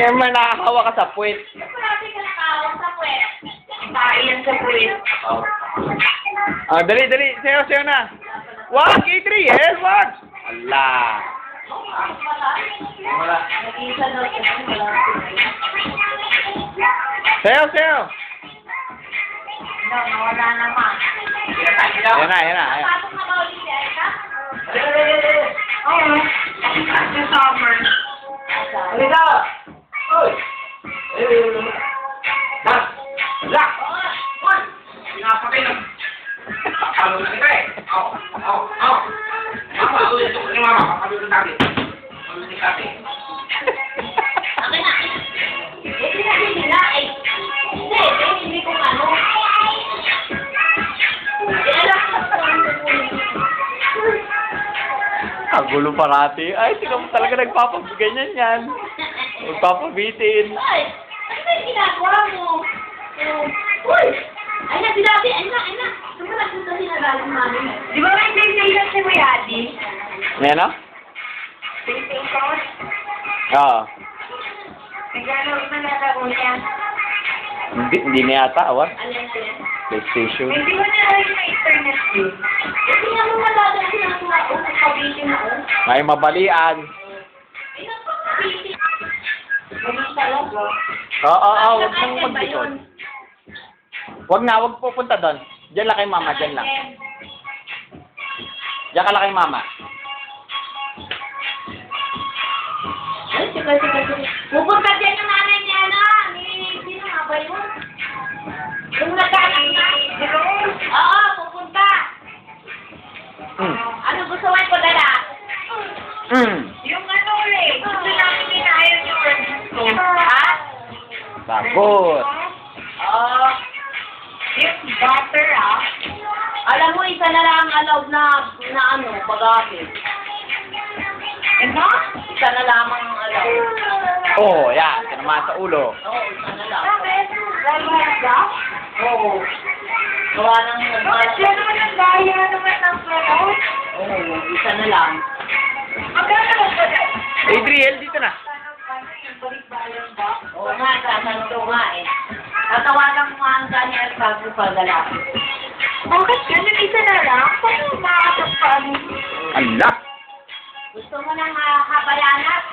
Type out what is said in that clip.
Siyempre, nakakahawa ka sa puwit. Marami ka nakawang sa puwet. Kain sa puwet. Ah, dali, dali. Sayo na. Wag, Adriel, wag. Allah. Nag-isa daw siya. Sayo. No, nawala naman. Yan na. Pasok na ba ulit si Aika? Oo. Sa summer. Halika! Oy! Lak! Pinapakinom. Papalo na kita eh. Aw. Mama, ulit ito ni mama. Papalo na dati. Papalo na dati. Akin na. Sinabi nila eh. Hindi ko ano. Gulo parati. Ay, sino mo talaga nagpapaganyan yan? Magpapabitin. Ay, ano ba yung ginagawa mo? Uy! Ay na, sinabi. Ay na. Sumunod ko sa sinagaling mami. Di ba may PlayStation si Mayadi? Yan o? PlayStation? Oo. Naglalaro na nalaro niya. Hindi na yata, awan. Alin? PlayStation. Hindi mo na rin na internet yun. Kasi nga mo malaga siya ng mga pabitin ako. May mabalian. Ay, pabitin. Ganun talaga. Oo, huwag mong maglikod. Huwag pupunta doon. Diyan lang kay mama, diyan lang. Diyan ka lang kay mama. Ay, sige. Pupunta dyan yung nanay niya na. Sino nga ba yun? Yung nagkakas na. Oo, pupunta. Ano gusto mo ko dala? Yung ano ulit. Gusto namin inayon yung gusto. Ha? Bagot. Oo. Yung butter Alam mo, isa na lang ang allowed na ano, pag-akin. Ano? Isa na lamang ang allowed. Oh, yan. Tinamaan sa ulo. Oo, isa na lang. Oo. Gawa ng nagmalas. Siya naman ang daya naman ng float. Oo, isa na lang. Magkano ba ba? Adriel, dito na. Oo nga, sasanto nga eh. Tatawagan mo nga ang Daniel bago pagalapin. Bakit ganun isa na lang? Paano makakapagpaano? Allah. Gusto mo ng habayanat?